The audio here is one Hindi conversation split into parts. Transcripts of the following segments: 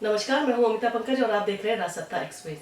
नमस्कार, मैं हूं अमिता पंकज और आप देख रहे हैं राजसत्ता एक्सप्रेस।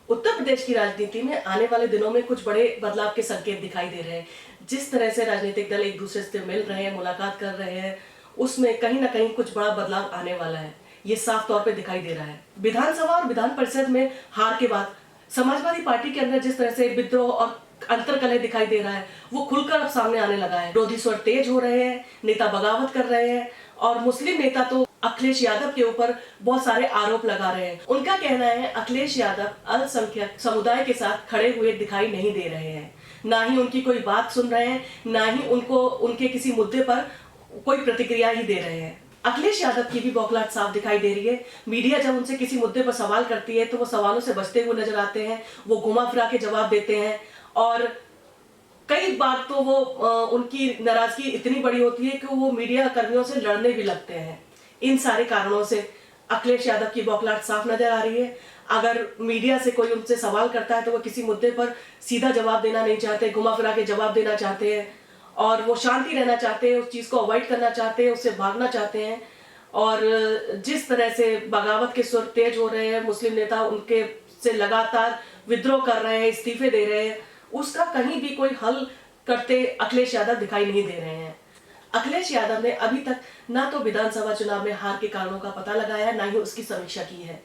उत्तर प्रदेश की राजनीति में आने वाले दिनों में कुछ बड़े बदलाव के संकेत दिखाई दे रहे हैं। जिस तरह से राजनीतिक दल एक दूसरे से मिल रहे हैं, मुलाकात कर रहे हैं, उसमें कहीं ना कहीं कुछ बड़ा बदलाव आने वाला है। ये साफ तौर पे दिखाई दे रहा है। विधानसभा और विधान परिषद में हार के बाद समाजवादी पार्टी के अंदर जिस तरह से विद्रोह और अंतर्कलह दिखाई दे रहा है, वो खुलकर अब सामने आने लगा है। विरोधी स्वर तेज हो रहे हैं, नेता बगावत कर रहे हैं और मुस्लिम नेता तो अखिलेश यादव के ऊपर बहुत सारे आरोप लगा रहे हैं। उनका कहना है अखिलेश यादव अल्पसंख्यक समुदाय के साथ खड़े हुए दिखाई नहीं दे रहे हैं, ना ही उनकी कोई बात सुन रहे हैं, ना ही उनको उनके किसी मुद्दे पर कोई प्रतिक्रिया ही दे रहे हैं। अखिलेश यादव की भी बौखलाहट साफ दिखाई दे रही है। मीडिया जब उनसे किसी मुद्दे पर सवाल करती है तो वो सवालों से बचते हुए नजर आते हैं, वो घुमा फिरा के जवाब देते हैं और कई बार तो वो उनकी नाराजगी इतनी बड़ी होती है कि वो मीडिया कर्मियों से लड़ने भी लगते हैं। इन सारे कारणों से अखिलेश यादव की बौखलाहट साफ नजर आ रही है। अगर मीडिया से कोई उनसे सवाल करता है तो वो किसी मुद्दे पर सीधा जवाब देना नहीं चाहते, घुमा फिरा के जवाब देना चाहते हैं और वो शांति रहना चाहते हैं, उस चीज को अवॉइड करना चाहते हैं, उससे भागना चाहते हैं। और जिस तरह से बगावत के सुर तेज हो रहे हैं, मुस्लिम नेता उनके से लगातार विद्रोह कर रहे हैं, इस्तीफे दे रहे हैं, उसका कहीं भी कोई हल करते अखिलेश यादव दिखाई नहीं दे रहे हैं। अखिलेश यादव ने अभी तक ना तो विधानसभा चुनाव में हार के कारणों का पता लगाया है, ना ही उसकी समीक्षा की है।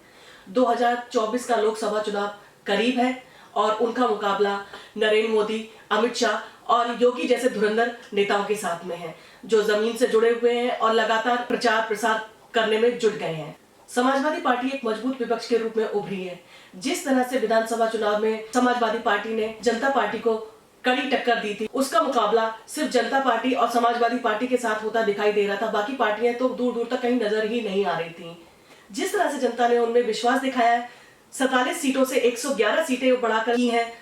2024 का लोकसभा चुनाव करीब है और उनका मुकाबला नरेंद्र मोदी, अमित शाह और योगी जैसे धुरंधर नेताओं के साथ में है, जो जमीन से जुड़े हुए हैं और लगातार प्रचार प्रसार करने में जुट गए हैं। समाजवादी पार्टी एक मजबूत विपक्ष के रूप में उभरी है। जिस तरह से विधानसभा चुनाव में समाजवादी पार्टी ने जनता पार्टी को कड़ी टक्कर दी थी, उसका मुकाबला सिर्फ जनता पार्टी और समाजवादी पार्टी के साथ होता दिखाई दे रहा था। बाकी पार्टियां तो दूर दूर तक कहीं नजर ही नहीं आ रही थी। जिस तरह से जनता ने उनमें विश्वास दिखाया है, 47 सीटों से 111 सीटें बढ़ाकर की हैं।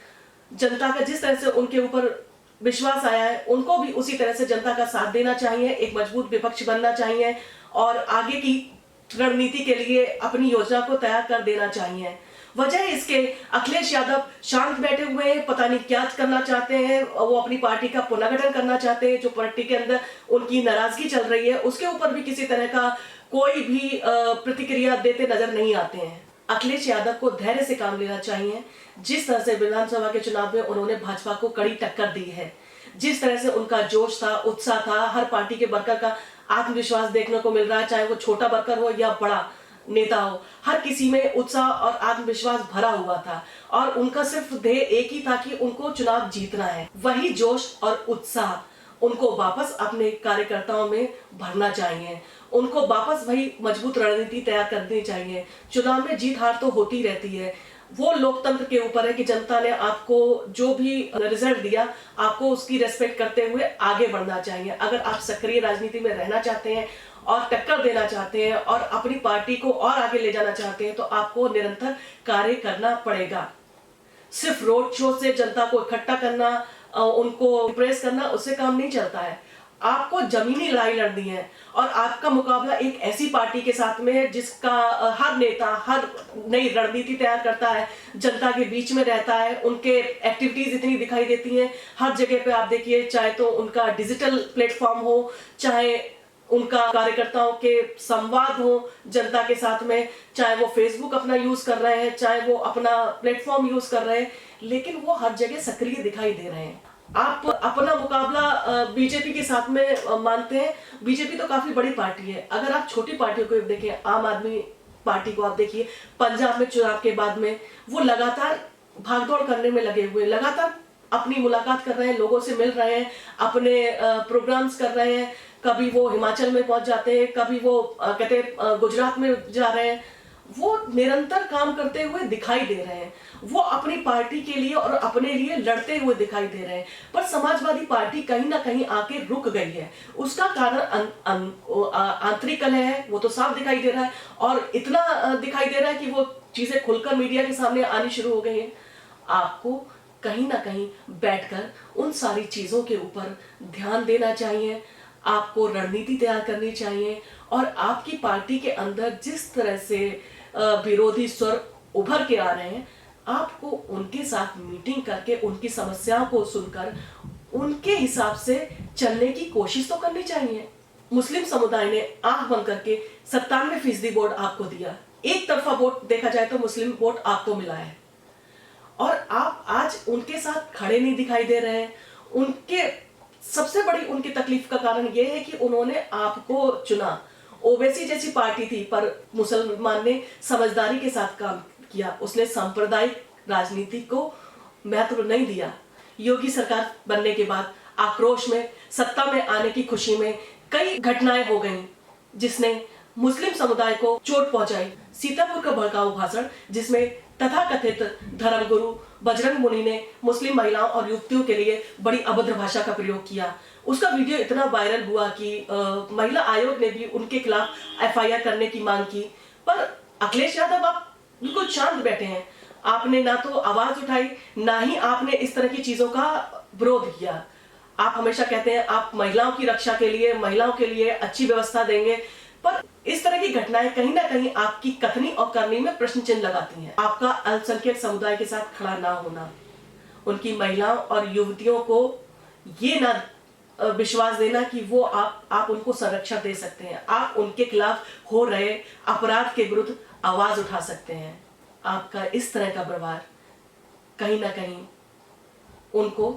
जनता का जिस तरह से उनके ऊपर विश्वास आया है, उनको भी उसी तरह से जनता का साथ देना चाहिए, एक मजबूत विपक्ष बनना चाहिए और आगे की रणनीति के लिए अपनी योजना को तैयार कर देना चाहिए। वजह इसके अखिलेश यादव शांत बैठे हुए हैं, पता नहीं क्या करना चाहते हैं। वो अपनी पार्टी का पुनर्गठन करना चाहते हैं। जो पार्टी के अंदर उनकी नाराजगी चल रही है, उसके ऊपर भी किसी तरह का कोई भी प्रतिक्रिया देते नजर नहीं आते हैं। अखिलेश यादव को धैर्य से काम लेना चाहिए। जिस तरह से विधानसभा के चुनाव में उन्होंने भाजपा को कड़ी टक्कर दी है, जिस तरह से उनका जोश था, उत्साह था, हर पार्टी के वर्कर का आत्मविश्वास देखने को मिल रहा है, चाहे वो छोटा वर्कर हो या बड़ा नेता हो, हर किसी में उत्साह और आत्मविश्वास भरा हुआ था और उनका सिर्फ ध्येय एक ही था कि उनको चुनाव जीतना है। वही जोश और उत्साह उनको वापस अपने कार्यकर्ताओं में भरना चाहिए। उनको वापस वही मजबूत रणनीति तैयार करनी चाहिए। चुनाव में जीत हार तो होती रहती है, वो लोकतंत्र के ऊपर है कि जनता ने आपको जो भी रिजल्ट दिया, आपको उसकी रेस्पेक्ट करते हुए आगे बढ़ना चाहिए। अगर आप सक्रिय राजनीति में रहना चाहते हैं और टक्कर देना चाहते हैं और अपनी पार्टी को और आगे ले जाना चाहते हैं तो आपको निरंतर कार्य करना पड़ेगा। सिर्फ रोड शो से जनता को इकट्ठा करना, उनको इम्प्रेस करना, उससे काम नहीं चलता है। आपको जमीनी लड़ाई लड़नी है और आपका मुकाबला एक ऐसी पार्टी के साथ में है जिसका हर नेता हर नई रणनीति तैयार करता है, जनता के बीच में रहता है, उनके एक्टिविटीज इतनी दिखाई देती हैं हर जगह पे। आप देखिए, चाहे तो उनका डिजिटल प्लेटफॉर्म हो, चाहे उनका कार्यकर्ताओं के संवाद हो जनता के साथ में, चाहे वो फेसबुक अपना यूज कर रहे हैं, चाहे वो अपना प्लेटफॉर्म यूज कर रहे हैं, लेकिन वो हर जगह सक्रिय दिखाई दे रहे हैं। आप अपना मुकाबला बीजेपी के साथ में मानते हैं। बीजेपी तो काफी बड़ी पार्टी है। अगर आप छोटी पार्टियों को देखें, आम आदमी पार्टी को आप देखिए, पंजाब में चुनाव के बाद में वो लगातार भागदौड़ करने में लगे हुए, लगातार अपनी मुलाकात कर रहे हैं, लोगों से मिल रहे हैं, अपने प्रोग्राम्स कर रहे हैं। कभी वो हिमाचल में पहुंच जाते हैं, कभी वो कहते गुजरात में जा रहे हैं। वो निरंतर काम करते हुए दिखाई दे रहे हैं। वो अपनी पार्टी के लिए और अपने लिए लड़ते हुए दिखाई दे रहे हैं। पर समाजवादी पार्टी कहीं ना कहीं आके रुक गई है। उसका कारण आंतरिक कलह है, वो तो साफ दिखाई दे रहा है और इतना दिखाई दे रहा है कि वो चीजें खुलकर मीडिया के सामने आनी शुरू हो गई हैं। आपको कहीं ना कहीं बैठकर उन सारी चीजों के ऊपर ध्यान देना चाहिए। आपको रणनीति तैयार करनी चाहिए और आपकी पार्टी के अंदर जिस तरह से विरोधी स्वर उभर के आ रहे हैं, आपको उनके साथ मीटिंग करके उनकी समस्याओं को सुनकर उनके हिसाब से चलने की कोशिश तो करनी चाहिए। मुस्लिम समुदाय ने आंख बंद करके 97% वोट आपको दिया। एक तरफा वोट देखा जाए तो मुस्लिम वोट आपको मिला है, और आप आज उनके साथ खड़े नहीं दिखाई दे रहे हैं। उनके सबसे बड़ी उनकी तकलीफ का कारण यह है कि उन्होंने आपको चुना। ओवैसी जैसी पार्टी थी, पर मुसलमान ने समझदारी के साथ काम किया, उसने सांप्रदायिक राजनीति को महत्व नहीं दिया। योगी सरकार बनने के बाद आक्रोश में, सत्ता में आने की खुशी में कई घटनाएं हो गईं जिसने मुस्लिम समुदाय को चोट पहुंचाई। सीतापुर का भड़काऊ भाषण जिसमें तथाकथित धर्मगुरु बजरंग मुनि ने मुस्लिम महिलाओं और युवतियों के लिए बड़ी अभद्र भाषा का प्रयोग किया, उसका वीडियो इतना वायरल हुआ कि महिला आयोग ने भी उनके खिलाफ एफआईआर करने की मांग की। पर अखिलेश यादव आप बिल्कुल शांत बैठे हैं। आपने ना तो आवाज उठाई, ना ही आपने इस तरह की चीजों का विरोध किया। आप हमेशा कहते हैं आप महिलाओं की रक्षा के लिए, महिलाओं के लिए अच्छी व्यवस्था देंगे, पर इस तरह की घटनाएं कहीं ना कहीं आपकी कथनी और करनी में प्रश्न चिन्ह लगाती हैं। आपका अल्पसंख्यक समुदाय के साथ खड़ा ना होना, उनकी महिलाओं और युवतियों को ये ना विश्वास देना कि वो आप उनको संरक्षण दे सकते हैं, आप उनके खिलाफ हो रहे अपराध के विरुद्ध आवाज उठा सकते हैं। आपका इस तरह का व्यवहार कहीं ना कहीं उनको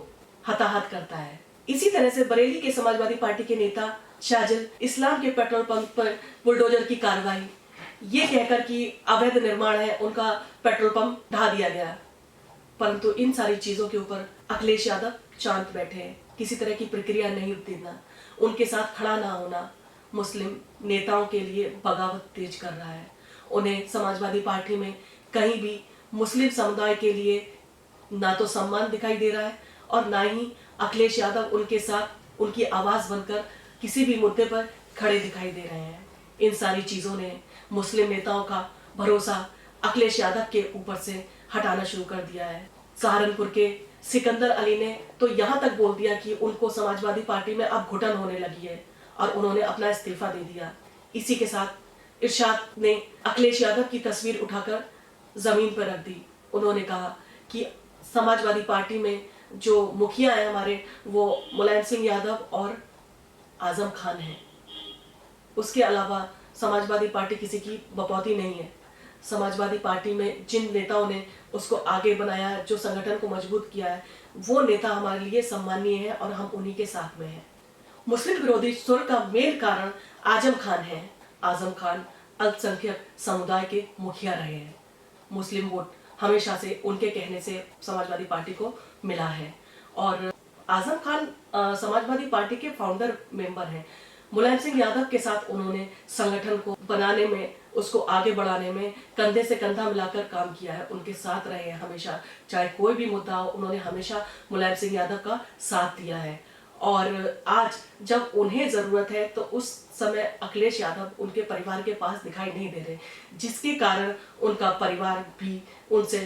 हताहत करता है। इसी तरह से बरेली के समाजवादी पार्टी के नेता शाहजिल इस्लाम के पेट्रोल पंप पर बुलडोजर की कार्रवाई, ये कहकर कि अवैध निर्माण है, उनका पेट्रोल पंप ढा दिया गया। परंतु इन सारी चीजों के ऊपर अखिलेश यादव शांत बैठे हैं, किसी तरह की प्रक्रिया नहीं उतरना, उनके साथ खड़ा ना होना मुस्लिम नेताओं के लिए बगावत तेज कर रहा है। उन्हें समाजवादी पार्टी में कहीं भी मुस्लिम समुदाय के लिए ना तो सम्मान दिखाई दे रहा है, और ना ही अखिलेश यादव उनके साथ उनकी आवाज बनकर किसी भी मुद्दे पर खड़े दिखाई दे रहे हैं। इन सारी चीजों ने मुस्लिम नेताओं का भरोसा अखिलेश यादव के ऊपर से हटाना शुरू कर दिया है। सहारनपुर के सिकंदर अली ने तो यहाँ तक बोल दिया कि उनको समाजवादी पार्टी में अब घुटन होने लगी है, और उन्होंने अपना इस्तीफा दे दिया। इसी के साथ इरशाद ने अखिलेश यादव की तस्वीर उठाकर जमीन पर रख दी। उन्होंने कहा कि समाजवादी पार्टी में जो मुखिया है हमारे, वो मुलायम सिंह यादव और आजम खान है, उसके अलावा समाजवादी पार्टी किसी की बपौती नहीं है। समाजवादी पार्टी में जिन नेताओं ने उसको आगे बनाया, जो संगठन को मजबूत किया है, वो नेता हमारे लिए सम्मानीय है और हम उन्हीं के साथ में हैं। मुस्लिम विरोधी सुर का मेन कारण आजम खान है। आजम खान अल्पसंख्यक समुदाय के मुखिया रहे हैं। मुस्लिम वोट हमेशा से उनके कहने से समाजवादी पार्टी को मिला है, और आजम खान समाजवादी पार्टी के फाउंडर मेंबर हैं। मुलायम सिंह यादव के साथ उन्होंने संगठन को बनाने में, उसको आगे बढ़ाने में कंधे से कंधा मिलाकर काम किया है, उनके साथ रहे हैं हमेशा। चाहे कोई भी मुद्दा हो, उन्होंने हमेशा मुलायम सिंह यादव का साथ दिया है। और आज जब उन्हें जरूरत है तो उस समय अखिलेश यादव उनके परिवार के पास दिखाई नहीं दे रहे, जिसके कारण उनका परिवार भी उनसे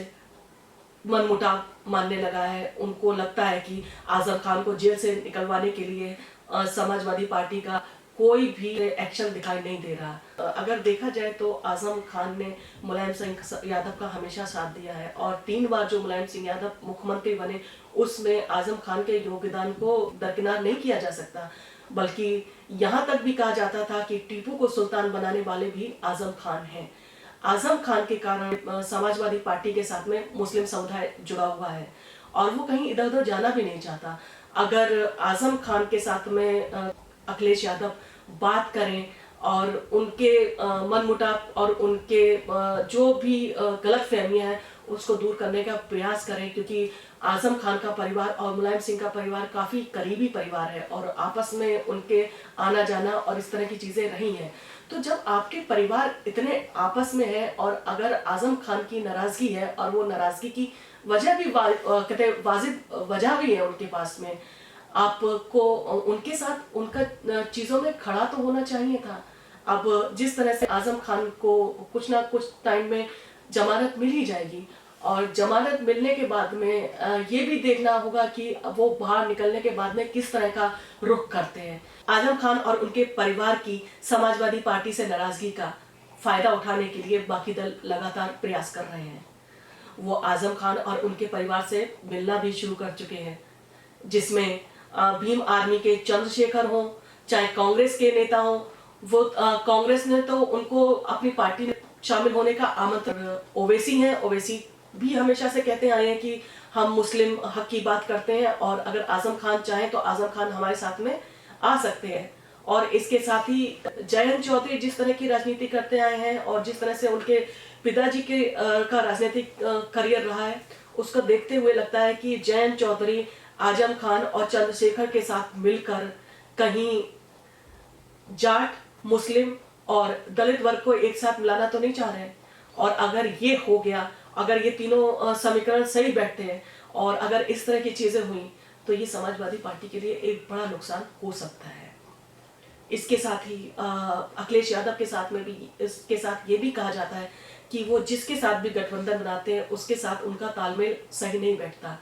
मनमुटाव मानने लगा है। उनको लगता है कि आजम खान को जेल से निकलवाने के लिए समाजवादी पार्टी का कोई भी एक्शन दिखाई नहीं दे रहा। अगर देखा जाए तो आजम खान ने मुलायम सिंह यादव का हमेशा साथ दिया है, और 3 बार जो मुलायम सिंह यादव मुख्यमंत्री बने, उसमें आजम खान के योगदान को दरकिनार नहीं किया जा सकता। बल्कि यहाँ तक भी कहा जाता था कि टीपू को सुल्तान बनाने वाले भी आजम खान हैं। आजम खान के कारण समाजवादी पार्टी के साथ में मुस्लिम समुदाय जुड़ा हुआ है, और वो कहीं इधर उधर जाना भी नहीं चाहता। अगर आजम खान के साथ में अखिलेश यादव बात करें और उनके मनमुटाव और उनके जो भी गलत फहमियां हैं उसको दूर करने का प्रयास करें, क्योंकि आजम खान का परिवार और मुलायम सिंह का परिवार काफी करीबी परिवार है, और आपस में उनके आना जाना और इस तरह की चीजें रही हैं। तो जब आपके परिवार इतने आपस में है, और अगर आजम खान की नाराजगी है, और वो नाराजगी की वजह भी कहते वाजिब वजह भी है उनके पास में, आपको उनके साथ उनका चीजों में खड़ा तो होना चाहिए था। अब जिस तरह से आजम खान को कुछ ना कुछ टाइम में जमानत मिल ही जाएगी, और जमानत मिलने के बाद में ये भी देखना होगा कि वो बाहर निकलने के बाद में किस तरह का रुख करते हैं। आजम खान और उनके परिवार की समाजवादी पार्टी से नाराजगी का फायदा उठाने के लिए बाकी दल लगातार प्रयास कर रहे हैं। वो आजम खान और उनके परिवार से मिलना भी शुरू कर चुके हैं, जिसमें भीम आर्मी के चंद्रशेखर हो, चाहे कांग्रेस के नेता हो। वो कांग्रेस ने तो उनको अपनी पार्टी में शामिल होने का आमंत्रण। ओवैसी हैं, ओवैसी भी हमेशा से कहते आए हैं कि हम मुस्लिम हक की बात करते हैं और अगर आजम खान चाहें तो आजम खान हमारे साथ में आ सकते हैं। और इसके साथ ही जयंत चौधरी जिस तरह की राजनीति करते आए हैं और जिस तरह से उनके पिताजी के का राजनीतिक करियर रहा है, उसको देखते हुए लगता है कि जयंत चौधरी आजम खान और चंद्रशेखर के साथ मिलकर कहीं जाट, मुस्लिम और दलित वर्ग को एक साथ मिलाना तो नहीं चाह रहे हैं। और अगर ये हो गया, अगर ये तीनों समीकरण सही बैठते हैं और अगर इस तरह की चीजें हुई तो ये समाजवादी पार्टी के लिए एक बड़ा नुकसान हो सकता है। इसके साथ ही अखिलेश यादव के साथ में भी इसके साथ ये भी कहा जाता है कि वो जिसके साथ भी गठबंधन बनाते हैं उसके साथ उनका तालमेल सही नहीं बैठता।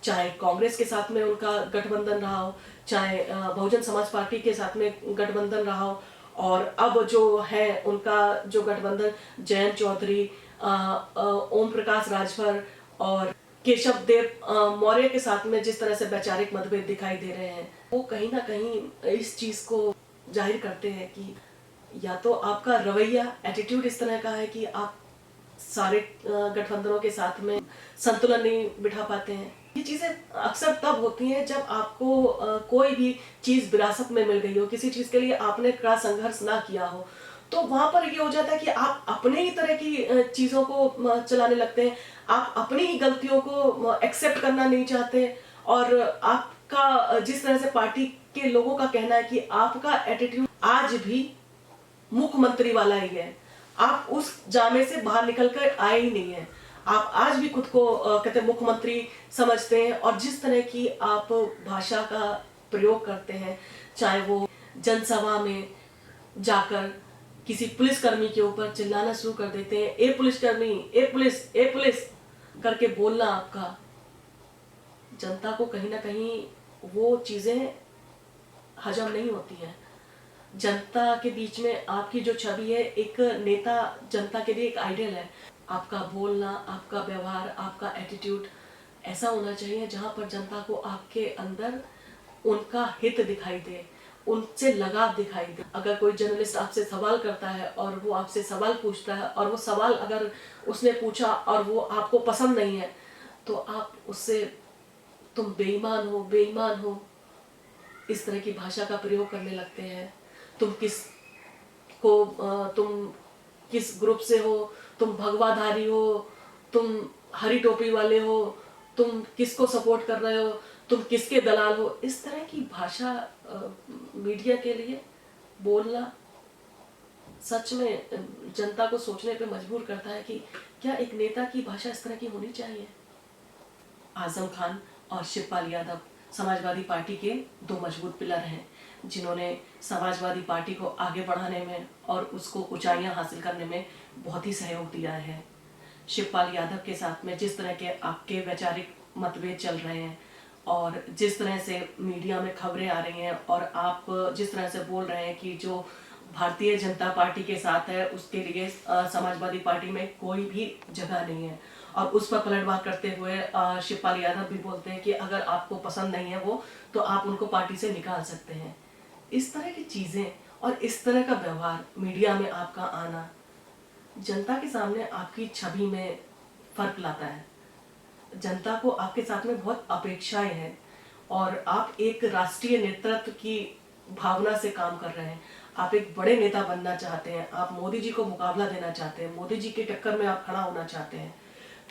चाहे कांग्रेस के साथ में उनका गठबंधन रहा हो, चाहे बहुजन समाज पार्टी के साथ में गठबंधन रहा हो, और अब जो है उनका जो गठबंधन जयंत चौधरी, ओम प्रकाश राजभर और केशव देव मौर्य के साथ में जिस तरह से वैचारिक मतभेद दिखाई दे रहे हैं, वो कहीं ना कहीं इस चीज को जाहिर करते हैं कि या तो आपका रवैया, एटीट्यूड इस तरह का है कि आप सारे गठबंधनों के साथ में संतुलन नहीं बिठा पाते हैं। ये चीजें अक्सर तब होती हैं जब आपको कोई भी चीज विरासत में मिल गई हो, किसी चीज के लिए आपने कड़ा संघर्ष ना किया हो, तो वहां पर ये हो जाता है कि आप अपने ही तरह की चीजों को चलाने लगते हैं, आप अपनी ही गलतियों को एक्सेप्ट करना नहीं चाहते। और आपका जिस तरह से पार्टी के लोगों का कहना है कि आपका एटीट्यूड आज भी मुख्यमंत्री वाला ही है, आप उस जामे से बाहर निकल कर आए ही नहीं है। आप आज भी खुद को कहते मुख्यमंत्री समझते हैं और जिस तरह की आप भाषा का प्रयोग करते हैं, चाहे वो जनसभा में जाकर किसी पुलिसकर्मी के ऊपर चिल्लाना शुरू कर देते हैं, ए पुलिसकर्मी, ए पुलिस करके बोलना, आपका जनता को कहीं ना कहीं वो चीजें हजम नहीं होती हैं। जनता के बीच में आपकी जो छवि है, एक नेता जनता के लिए एक आइडियल है। आपका बोलना, आपका व्यवहार, आपका एटीट्यूड ऐसा होना चाहिए जहां पर जनता को आपके अंदर उनका हित दिखाई दे, उनसे लगाव दिखाई दे। अगर कोई जर्नलिस्ट आपसे सवाल करता है और वो आपसे सवाल पूछता है और वो सवाल अगर उसने पूछा और वो आपको पसंद नहीं है, तो आप उससे तुम बेईमान हो इस तरह की भाषा का प्रयोग करने लगते हैं। तुम किस ग्रुप से हो, तुम भगवाधारी हो, तुम हरी टोपी वाले हो, तुम किसको सपोर्ट कर रहे हो, तुम किसके दलाल हो, इस तरह की भाषा मीडिया के लिए बोलना सच में जनता को सोचने पे मजबूर करता है कि क्या एक नेता की भाषा इस तरह की होनी चाहिए। आजम खान और शिवपाल यादव समाजवादी पार्टी के दो मजबूत पिलर हैं, जिन्होंने समाजवादी पार्टी को आगे बढ़ाने में और उसको ऊंचाइयां हासिल करने में बहुत ही सहयोग दिया है। शिवपाल यादव के साथ में जिस तरह के आपके वैचारिक मतभेद चल रहे हैं और जिस तरह से मीडिया में खबरें आ रही हैं और आप जिस तरह से बोल रहे हैं कि जो भारतीय जनता पार्टी के साथ है उसके लिए समाजवादी पार्टी में कोई भी जगह नहीं है, और उस पर पलटवार करते हुए शिवपाल यादव भी बोलते हैं कि अगर आपको पसंद नहीं है वो, तो आप उनको पार्टी से निकाल सकते हैं। इस तरह की चीजें और इस तरह का व्यवहार, मीडिया में आपका आना जनता के सामने आपकी छवि में फर्क लाता है। जनता को आपके साथ में बहुत अपेक्षाएं हैं और आप एक राष्ट्रीय नेतृत्व की भावना से काम कर रहे हैं। आप एक बड़े नेता बनना चाहते हैं, आप मोदी जी को मुकाबला देना चाहते हैं, मोदी जी के टक्कर में आप खड़ा होना चाहते हैं,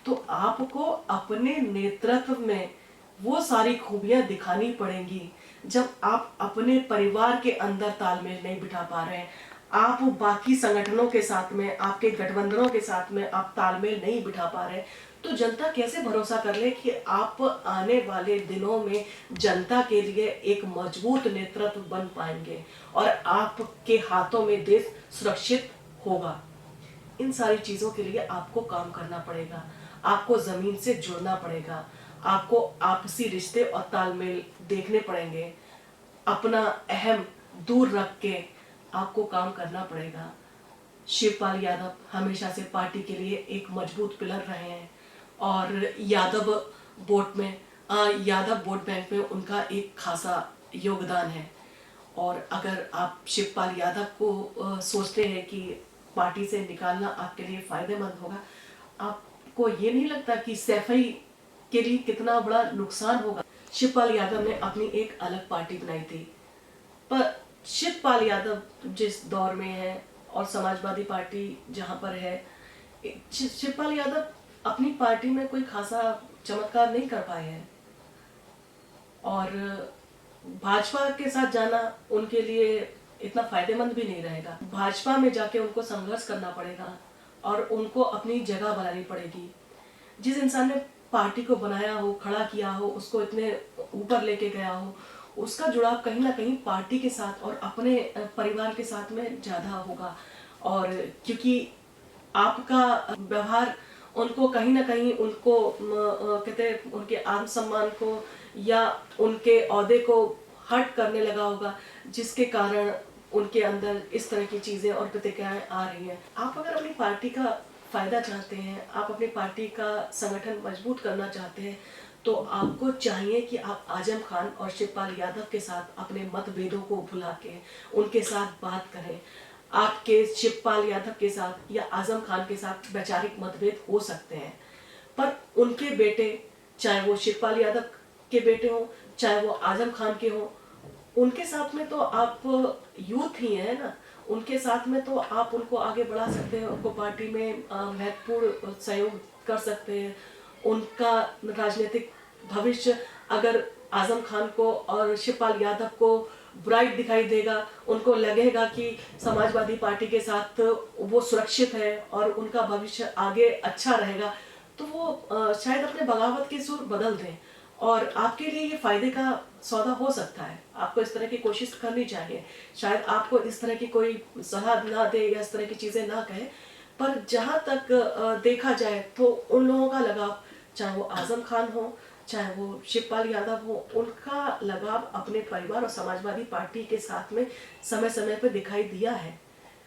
तो आपको अपने नेतृत्व में वो सारी खूबियां दिखानी पड़ेंगी। जब आप अपने परिवार के अंदर तालमेल नहीं बिठा पा रहे हैं, आप बाकी संगठनों के साथ में, आपके गठबंधनों के साथ में आप तालमेल नहीं बिठा पा रहे, तो जनता कैसे भरोसा कर ले कि आप आने वाले दिनों में जनता के लिए एक मजबूत नेतृत्व बन पाएंगे और आपके हाथों में देश सुरक्षित होगा। इन सारी चीजों के लिए आपको काम करना पड़ेगा, आपको जमीन से जुड़ना पड़ेगा, आपको आपसी रिश्ते और तालमेल देखने पड़ेंगे, अपना अहम दूर रख के आपको काम करना पड़ेगा। शिवपाल यादव हमेशा से पार्टी के लिए एक मजबूत पिलर रहे हैं और यादव वोट बैंक में उनका एक खासा योगदान है। और अगर आप शिवपाल यादव को सोचते हैं कि पार्टी से निकालना आपके लिए फायदेमंद होगा। आपको ये नहीं लगता कि सैफई के लिए कितना बड़ा नुकसान होगा? शिवपाल यादव ने अपनी एक अलग पार्टी बनाई थी, पर शिवपाल यादव जिस दौर में है और समाजवादी पार्टी जहां पर है, शिवपाल यादव अपनी पार्टी में कोई खासा चमत्कार नहीं कर पाए हैं और भाजपा के साथ जाना उनके लिए इतना फायदेमंद भी नहीं रहेगा। भाजपा में जाके उनको संघर्ष करना पड़ेगा और उनको अपनी जगह बनानी पड़ेगी। जिस इंसान ने पार्टी को बनाया हो, खड़ा किया हो, उसको इतने ऊपर लेके गया हो, उसका जुड़ाव कहीं ना कहीं पार्टी के साथ और अपने परिवार के साथ में ज्यादा होगा। और क्योंकि आपका व्यवहार उनको कहीं ना कहीं उनको कहते हैं उनके आत्म सम्मान को या उनके ओहदे को हर्ट करने लगा होगा, जिसके कारण उनके अंदर इस तरह की चीजें और प्रतिक्रियाएं आ रही हैं। आप अगर अपनी पार्टी का फायदा चाहते हैं, आप अपनी पार्टी का संगठन मजबूत करना चाहते हैं, तो आपको चाहिए कि आप आजम खान और शिवपाल यादव के साथ अपने मतभेदों को भुला के उनके साथ बात करें। आपके शिवपाल यादव के साथ या आजम खान के साथ वैचारिक मतभेद हो सकते हैं, पर उनके बेटे, चाहे वो शिवपाल यादव के बेटे हों, चाहे वो आजम खान के हों, उनके साथ में तो आप यूथ ही है ना, उनके साथ में तो आप उनको आगे बढ़ा सकते हैं, उनको पार्टी में महत्वपूर्ण सहयोग कर सकते हैं। उनका राजनीतिक भविष्य अगर आजम खान को और शिवपाल यादव को ब्राइट दिखाई देगा, उनको लगेगा कि समाजवादी पार्टी के साथ वो सुरक्षित है और उनका भविष्य आगे अच्छा रहेगा, तो वो शायद अपने बगावत के सुर बदल दें और आपके लिए ये फायदे का सौदा हो सकता है। आपको इस तरह की कोशिश करनी चाहिए। शायद आपको इस तरह की कोई सलाह ना दे या इस तरह की चीजें ना कहे, पर जहां तक देखा जाए तो उन लोगों का लगाव, चाहे वो आजम खान हो, चाहे वो शिवपाल यादव हो, उनका लगाव अपने परिवार और समाजवादी पार्टी के साथ में समय समय पर दिखाई दिया है।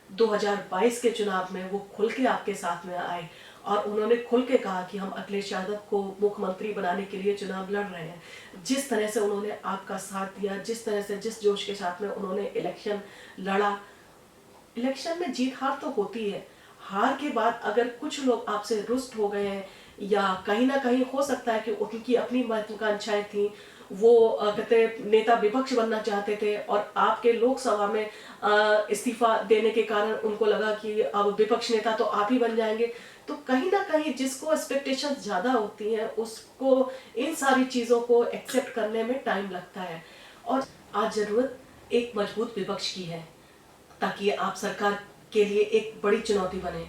2022 के चुनाव में वो खुल के आपके साथ में आए और उन्होंने खुल के कहा कि हम अखिलेश यादव को मुख्यमंत्री बनाने के लिए चुनाव लड़ रहे हैं। जिस तरह से उन्होंने आपका साथ दिया, जिस तरह से जिस जोश के साथ में उन्होंने इलेक्शन लड़ा, इलेक्शन में जीत हार तो होती है। हार के बाद अगर कुछ लोग आपसे रुष्ट हो गए हैं या कहीं ना कहीं हो सकता है कि उनकी अपनी महत्वाकांक्षाएं थी, वो कहते नेता विपक्ष बनना चाहते थे और आपके लोकसभा में इस्तीफा देने के कारण उनको लगा कि अब विपक्ष नेता तो आप ही बन जाएंगे, तो कहीं ना कहीं जिसको एक्सपेक्टेशन ज्यादा होती है उसको इन सारी चीजों को एक्सेप्ट करने में टाइम लगता है। और आज जरूरत एक मजबूत विपक्ष की है ताकि आप सरकार के लिए एक बड़ी चुनौती बने,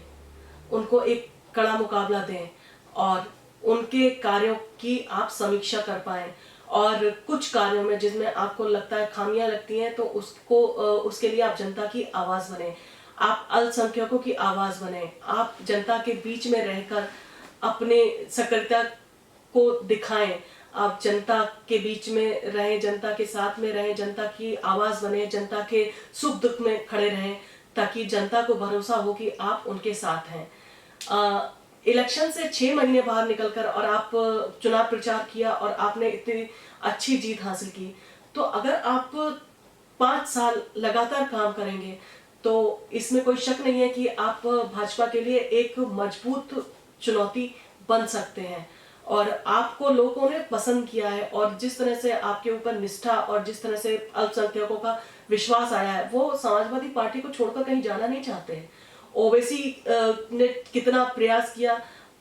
उनको एक कड़ा मुकाबला दें और उनके कार्यों की आप समीक्षा कर पाएं और कुछ कार्यों में जिसमें आपको लगता है खामियां लगती हैं तो उसको उसके लिए आप जनता की आवाज बने, आप अल्पसंख्यकों की आवाज बने, आप जनता के बीच में रहकर अपने सक्रियता को दिखाएं, आप जनता के बीच में रहें, जनता के साथ में रहें, जनता की आवाज बने, जनता के सुख दुख में खड़े रहें ताकि जनता को भरोसा हो कि आप उनके साथ हैं। इलेक्शन से 6 महीने बाहर निकलकर और आप चुनाव प्रचार किया और आपने इतनी अच्छी जीत हासिल की, तो अगर आप 5 साल लगातार काम करेंगे तो इसमें कोई शक नहीं है कि आप भाजपा के लिए एक मजबूत चुनौती बन सकते हैं। और आपको लोगों ने पसंद किया है और जिस तरह से आपके ऊपर निष्ठा और जिस तरह से अल्पसंख्यकों का विश्वास आया है, वो समाजवादी पार्टी को छोड़कर कहीं जाना नहीं चाहते। ओवैसी ने कितना प्रयास किया,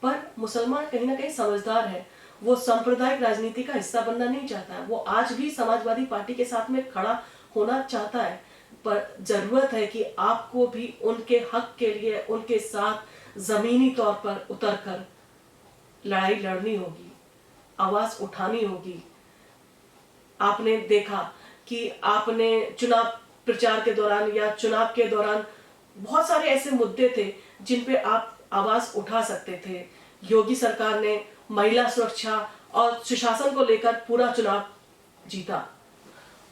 पर मुसलमान कहीं ना कहीं समझदार है, वो सांप्रदायिक राजनीति का हिस्सा बनना नहीं चाहता है, वो आज भी समाजवादी पार्टी के साथ में खड़ा होना चाहता है, पर जरूरत है कि आपको भी उनके हक के लिए उनके साथ जमीनी तौर पर उतरकर लड़ाई लड़नी होगी, आवाज उठानी होगी। आपने देखा कि आपने चुनाव प्रचार के दौरान या चुनाव के दौरान बहुत सारे ऐसे मुद्दे थे जिन पे आप आवाज उठा सकते थे। योगी सरकार ने महिला सुरक्षा और सुशासन को लेकर पूरा चुनाव जीता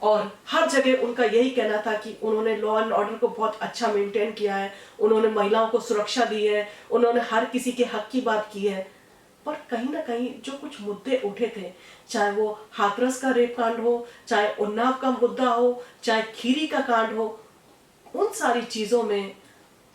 और हर जगह उनका यही कहना था कि उन्होंने लॉ एंड ऑर्डर को बहुत अच्छा मेंटेन किया है, उन्होंने महिलाओं को सुरक्षा दी है, उन्होंने हर किसी के हक की बात की है। पर कहीं ना कहीं जो कुछ मुद्दे उठे थे, चाहे वो हाथरस का रेप कांड हो, चाहे उन्नाव का मुद्दा हो, चाहे खीरी का कांड हो, उन सारी चीजों में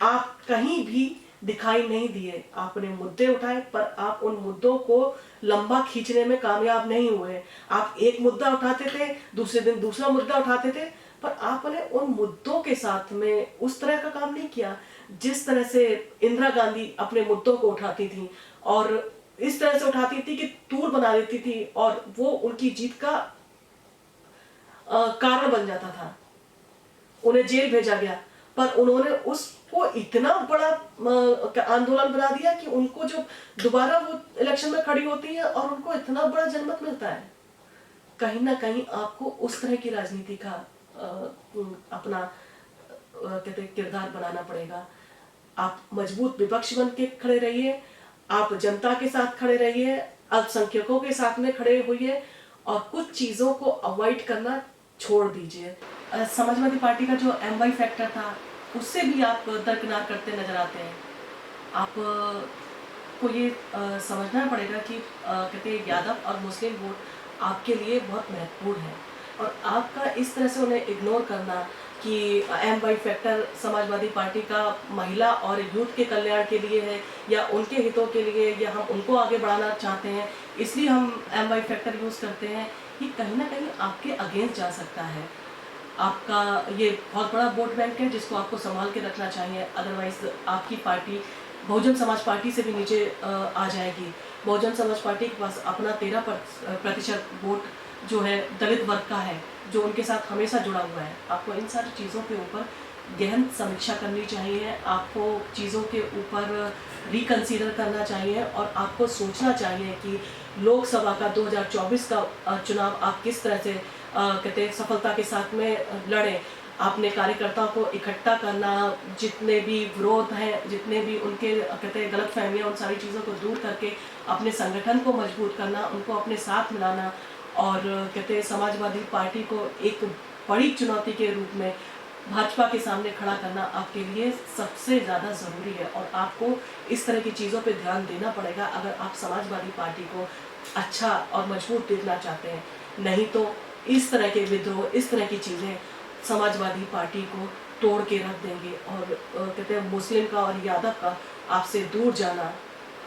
आप कहीं भी दिखाई नहीं दिए। आपने मुद्दे उठाए पर आप उन मुद्दों को लंबा खींचने में कामयाब नहीं हुए। आप एक मुद्दा उठाते थे, दूसरे दिन दूसरा मुद्दा उठाते थे, पर आपने उन मुद्दों के साथ में उस तरह का काम नहीं किया जिस तरह से इंदिरा गांधी अपने मुद्दों को उठाती थी और इस तरह से उठाती थी कि तूल बना देती थी और वो उनकी जीत का कारण बन जाता था। उन्हें जेल भेजा गया पर उन्होंने उसको इतना बड़ा आंदोलन बना दिया कि उनको जो दोबारा वो इलेक्शन में खड़ी होती है और उनको इतना बड़ा जनमत मिलता है। कहीं ना कहीं आपको उस तरह की राजनीति का अपना कहते किरदार बनाना पड़ेगा। आप मजबूत विपक्ष बन के खड़े रहिए, आप जनता के साथ खड़े रहिए, अल्पसंख्यकों के साथ में खड़े होइए और कुछ चीजों को अवॉइड करना छोड़ दीजिए। समाजवादी पार्टी का जो एमवाई फैक्टर था उससे भी आप दरकिनार करते नजर आते हैं। आप को ये समझना पड़ेगा कि कहते हैं यादव और मुस्लिम वोट आपके लिए बहुत महत्वपूर्ण है और आपका इस तरह से उन्हें इग्नोर करना कि एमवाई फैक्टर समाजवादी पार्टी का महिला और यूथ के कल्याण के लिए है या उनके हितों के लिए या हम उनको आगे बढ़ाना चाहते हैं इसलिए हम एमवाई फैक्टर यूज करते हैं, ये कहीं ना कहीं आपके अगेंस्ट जा सकता है। आपका ये बहुत बड़ा वोट बैंक है जिसको आपको संभाल के रखना चाहिए, अदरवाइज आपकी पार्टी बहुजन समाज पार्टी से भी नीचे आ जाएगी। बहुजन समाज पार्टी के पास अपना 13% वोट जो है दलित वर्ग का है जो उनके साथ हमेशा जुड़ा हुआ है। आपको इन सारी चीज़ों के ऊपर गहन समीक्षा करनी चाहिए, आपको चीज़ों के ऊपर रिकंसीडर करना चाहिए और आपको सोचना चाहिए कि लोकसभा का 2024 का चुनाव आप किस तरह से कहते हैं सफलता के साथ में लड़ें। आपने कार्यकर्ताओं को इकट्ठा करना, जितने भी विरोध हैं, जितने भी उनके कहते हैं गलत फहमियाँ, उन सारी चीज़ों को दूर करके अपने संगठन को मजबूत करना, उनको अपने साथ मिलाना और कहते हैं समाजवादी पार्टी को एक बड़ी चुनौती के रूप में भाजपा के सामने खड़ा करना आपके लिए सबसे ज़्यादा ज़रूरी है और आपको इस तरह की चीज़ों पे ध्यान देना पड़ेगा अगर आप समाजवादी पार्टी को अच्छा और मजबूत देखना चाहते हैं। नहीं तो इस तरह के विद्रोह, इस तरह की चीज़ें समाजवादी पार्टी को तोड़ के रख देंगे और कहते हैं मुस्लिम का और यादव का आपसे दूर जाना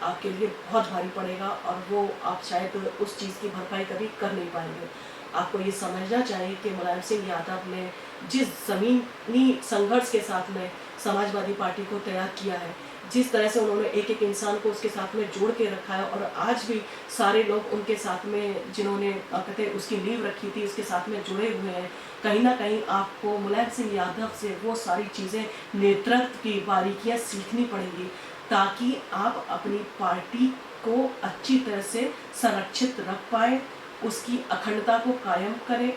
आपके लिए बहुत भारी पड़ेगा और वो आप शायद उस चीज़ की भरपाई कभी कर नहीं पाएंगे। आपको ये समझना चाहिए कि मुलायम सिंह यादव ने जिस ज़मीनी संघर्ष के साथ में समाजवादी पार्टी को तैयार किया है, जिस तरह से उन्होंने एक एक इंसान को उसके साथ में जोड़ के रखा है और आज भी सारे लोग उनके साथ में जिन्होंने कहते हैं उसकी नींव रखी थी उसके साथ में जुड़े हुए हैं। कहीं ना कहीं आपको मुलायम सिंह यादव से वो सारी चीज़ें, नेतृत्व की बारीकियां सीखनी पड़ेंगी ताकि आप अपनी पार्टी को अच्छी तरह से संरक्षित रख पाए, उसकी अखंडता को कायम करें